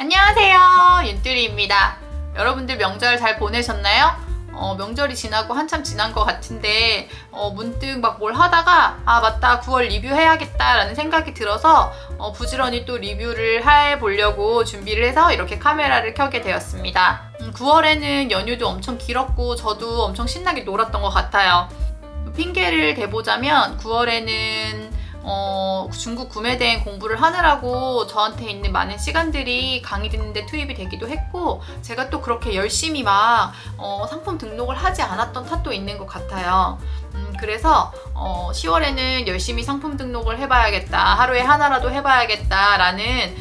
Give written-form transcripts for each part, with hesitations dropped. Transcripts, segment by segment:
안녕하세요, 윤뚜리입니다. 여러분들 명절 잘 보내셨나요? 명절이 지나고 한참 지난 것 같은데 문득 막 뭘 하다가 맞다, 9월 리뷰해야겠다 라는 생각이 들어서 부지런히 또 리뷰를 해보려고 준비를 해서 이렇게 카메라를 켜게 되었습니다. 9월에는 연휴도 엄청 길었고 저도 엄청 신나게 놀았던 것 같아요. 핑계를 대보자면 9월에는 중국 구매대행 공부를 하느라고 저한테 있는 많은 시간들이 강의 듣는데 투입이 되기도 했고, 제가 또 그렇게 열심히 막 상품 등록을 하지 않았던 탓도 있는 것 같아요. 그래서 10월에는 열심히 상품 등록을 해봐야겠다, 하루에 하나라도 해봐야겠다 라는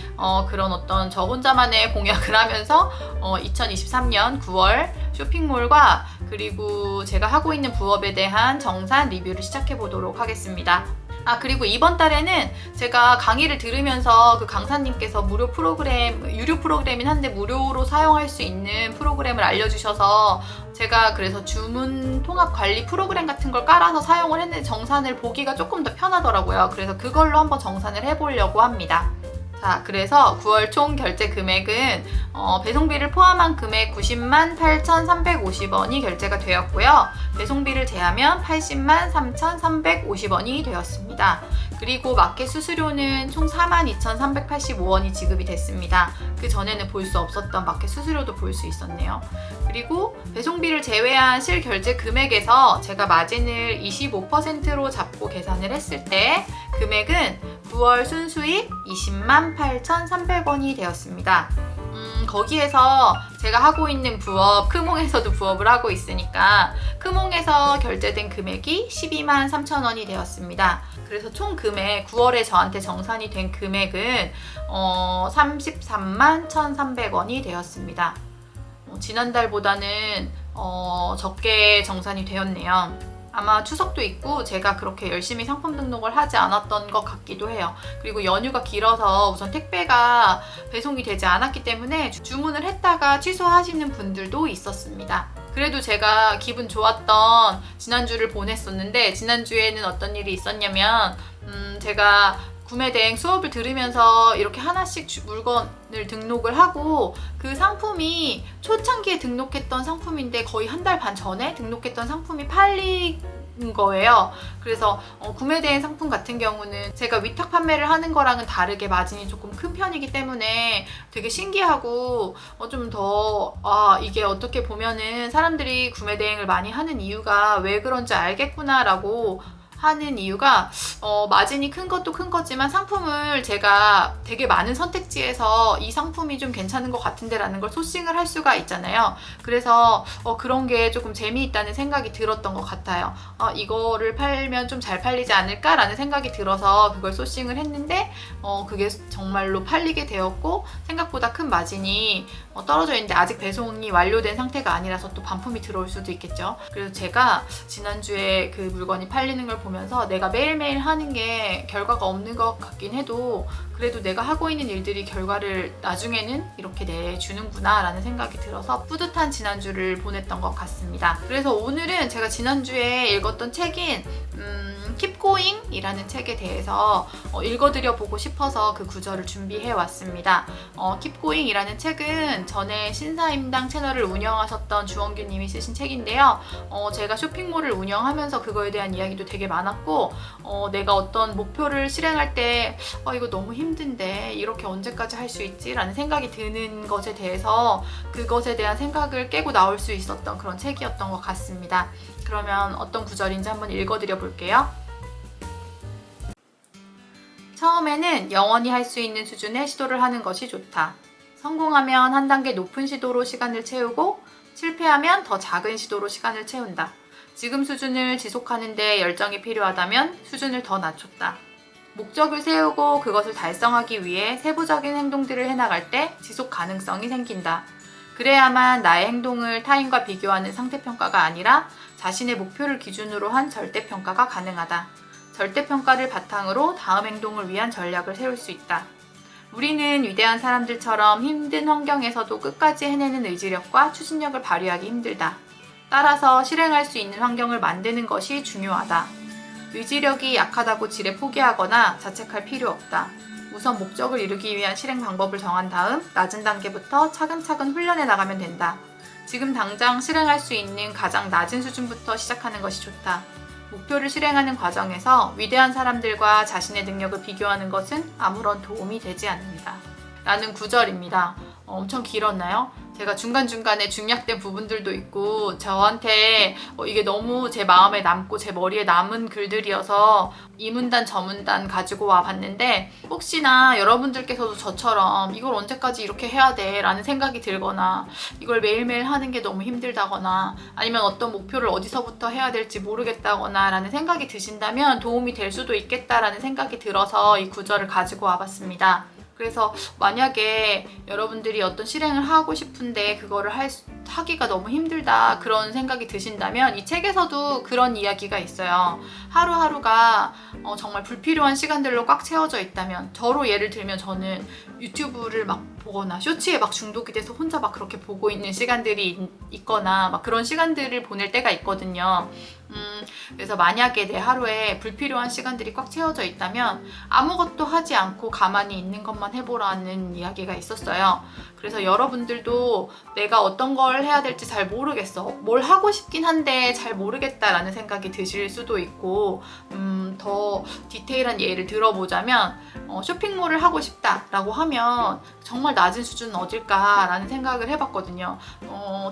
그런 어떤 저 혼자만의 공약을 하면서 2023년 9월 쇼핑몰과 그리고 제가 하고 있는 부업에 대한 정산 리뷰를 시작해 보도록 하겠습니다. 그리고 이번 달에는 제가 강의를 들으면서 그 강사님께서 유료 프로그램이긴 한데 무료로 사용할 수 있는 프로그램을 알려주셔서 제가 그래서 주문 통합 관리 프로그램 같은 걸 깔아서 사용을 했는데 정산을 보기가 조금 더 편하더라고요. 그래서 그걸로 한번 정산을 해보려고 합니다. 자, 그래서 9월 총 결제 금액은 배송비를 포함한 금액 90만 8,350원이 결제가 되었고요. 배송비를 제하면 80만 3,350원이 되었습니다. 그리고 마켓 수수료는 총 42,385원이 지급이 됐습니다. 그 전에는 볼 수 없었던 마켓 수수료도 볼 수 있었네요. 그리고 배송비를 제외한 실결제 금액에서 제가 마진을 25%로 잡고 계산을 했을 때 금액은 9월 순수익 20만 8,300원이 되었습니다. 거기에서 제가 하고 있는 부업, 크몽에서도 부업을 하고 있으니까 크몽에서 결제된 금액이 12만 3천원이 되었습니다. 그래서 총 금액, 9월에 저한테 정산이 된 금액은 33만 1,300원이 되었습니다. 지난달보다는 적게 정산이 되었네요. 아마 추석도 있고 제가 그렇게 열심히 상품 등록을 하지 않았던 것 같기도 해요. 그리고 연휴가 길어서 우선 택배가 배송이 되지 않았기 때문에 주문을 했다가 취소하시는 분들도 있었습니다. 그래도 제가 기분 좋았던 지난주를 보냈었는데, 지난주에는 어떤 일이 있었냐면 제가 구매대행 수업을 들으면서 이렇게 하나씩 물건을 등록을 하고, 그 상품이 초창기에 등록했던 상품인데 거의 한 달 반 전에 등록했던 상품이 팔린 거예요. 그래서 구매대행 상품 같은 경우는 제가 위탁 판매를 하는 거랑은 다르게 마진이 조금 큰 편이기 때문에 되게 신기하고 좀 더 이게 어떻게 보면은 사람들이 구매대행을 많이 하는 이유가 왜 그런지 알겠구나 라고 하는 이유가, 마진이 큰 것도 큰 거지만 상품을 제가 되게 많은 선택지에서 이 상품이 좀 괜찮은 것 같은데 라는 걸 소싱을 할 수가 있잖아요. 그래서 그런 게 조금 재미있다는 생각이 들었던 것 같아요. 이거를 팔면 좀 잘 팔리지 않을까 라는 생각이 들어서 그걸 소싱을 했는데 그게 정말로 팔리게 되었고, 생각보다 큰 마진이 떨어져 있는데 아직 배송이 완료된 상태가 아니라서 또 반품이 들어올 수도 있겠죠. 그래서 제가 지난주에 그 물건이 팔리는 걸 보면서 내가 매일매일 하는 게 결과가 없는 것 같긴 해도 그래도 내가 하고 있는 일들이 결과를 나중에는 이렇게 내주는구나 라는 생각이 들어서 뿌듯한 지난주를 보냈던 것 같습니다. 그래서 오늘은 제가 지난주에 읽었던 책인 Keep Going 이라는 책에 대해서 읽어드려 보고 싶어서 그 구절을 준비해 왔습니다. Keep Going 이라는 책은 전에 신사임당 채널을 운영하셨던 주원규 님이 쓰신 책인데요. 제가 쇼핑몰을 운영하면서 그거에 대한 이야기도 되게 많았고, 내가 어떤 목표를 실행할 때 이거 너무 힘든데 이렇게 언제까지 할 수 있지? 라는 생각이 드는 것에 대해서 그것에 대한 생각을 깨고 나올 수 있었던 그런 책이었던 것 같습니다. 그러면 어떤 구절인지 한번 읽어드려 볼게요. 처음에는 영원히 할 수 있는 수준의 시도를 하는 것이 좋다. 성공하면 한 단계 높은 시도로 시간을 채우고, 실패하면 더 작은 시도로 시간을 채운다. 지금 수준을 지속하는 데 열정이 필요하다면 수준을 더 낮췄다. 목적을 세우고 그것을 달성하기 위해 세부적인 행동들을 해나갈 때 지속 가능성이 생긴다. 그래야만 나의 행동을 타인과 비교하는 상태평가가 아니라 자신의 목표를 기준으로 한 절대평가가 가능하다. 절대평가를 바탕으로 다음 행동을 위한 전략을 세울 수 있다. 우리는 위대한 사람들처럼 힘든 환경에서도 끝까지 해내는 의지력과 추진력을 발휘하기 힘들다. 따라서 실행할 수 있는 환경을 만드는 것이 중요하다. 의지력이 약하다고 지레 포기하거나 자책할 필요 없다. 우선 목적을 이루기 위한 실행 방법을 정한 다음 낮은 단계부터 차근차근 훈련해 나가면 된다. 지금 당장 실행할 수 있는 가장 낮은 수준부터 시작하는 것이 좋다. 목표를 실행하는 과정에서 위대한 사람들과 자신의 능력을 비교하는 것은 아무런 도움이 되지 않는다. 라는 구절입니다. 엄청 길었나요? 제가 중간중간에 중략된 부분들도 있고 저한테 이게 너무 제 마음에 남고 제 머리에 남은 글들이어서 이 문단 저 문단 가지고 와 봤는데, 혹시나 여러분들께서도 저처럼 이걸 언제까지 이렇게 해야 돼? 라는 생각이 들거나 이걸 매일매일 하는 게 너무 힘들다거나 아니면 어떤 목표를 어디서부터 해야 될지 모르겠다거나 라는 생각이 드신다면 도움이 될 수도 있겠다라는 생각이 들어서 이 구절을 가지고 와 봤습니다. 그래서 만약에 여러분들이 어떤 실행을 하고 싶은데 그거를 하기가 너무 힘들다 그런 생각이 드신다면 이 책에서도 그런 이야기가 있어요. 하루하루가 정말 불필요한 시간들로 꽉 채워져 있다면, 저로 예를 들면 저는 유튜브를 막 보거나 쇼츠에 막 중독이 돼서 혼자 막 그렇게 보고 있는 시간들이 있거나 막 그런 시간들을 보낼 때가 있거든요. 그래서 만약에 내 하루에 불필요한 시간들이 꽉 채워져 있다면 아무것도 하지 않고 가만히 있는 것만 해보라는 이야기가 있었어요. 그래서 여러분들도 내가 어떤 걸 해야 될지 잘 모르겠어, 뭘 하고 싶긴 한데 잘 모르겠다라는 생각이 드실 수도 있고, 더 디테일한 예를 들어보자면 쇼핑몰을 하고 싶다라고 하면 정말 낮은 수준은 어딜까라는 생각을 해봤거든요.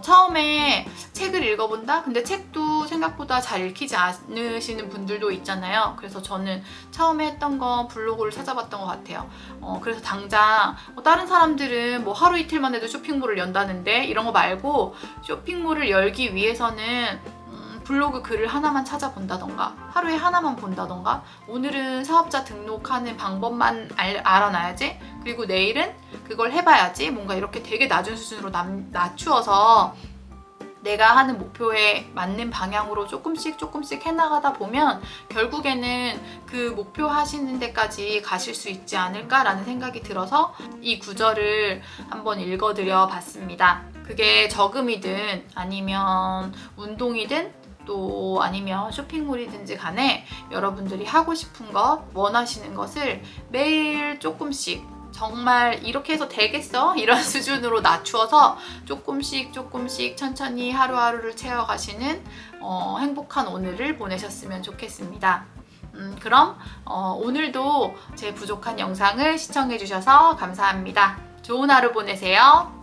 처음에 책을 읽어본다? 근데 책도 생각보다 잘 읽히지 않으시는 분들도 있잖아요. 그래서 저는 처음에 했던 건 블로그를 찾아봤던 것 같아요. 그래서 당장 다른 사람들은 뭐 하루 이틀만 해도 쇼핑몰을 연다는데 이런 거 말고 쇼핑몰을 열기 위해서는 블로그 글을 하나만 찾아본다던가 하루에 하나만 본다던가 오늘은 사업자 등록하는 방법만 알아놔야지, 그리고 내일은 그걸 해봐야지, 뭔가 이렇게 되게 낮은 수준으로 낮추어서 내가 하는 목표에 맞는 방향으로 조금씩 해나가다 보면 결국에는 그 목표 하시는 데까지 가실 수 있지 않을까라는 생각이 들어서 이 구절을 한번 읽어드려 봤습니다. 그게 저금이든 아니면 운동이든 또 아니면 쇼핑몰이든지 간에 여러분들이 하고 싶은 것, 원하시는 것을 매일 조금씩, 정말 이렇게 해서 되겠어? 이런 수준으로 낮추어서 조금씩 천천히 하루하루를 채워가시는 행복한 오늘을 보내셨으면 좋겠습니다. 그럼 오늘도 제 부족한 영상을 시청해주셔서 감사합니다. 좋은 하루 보내세요.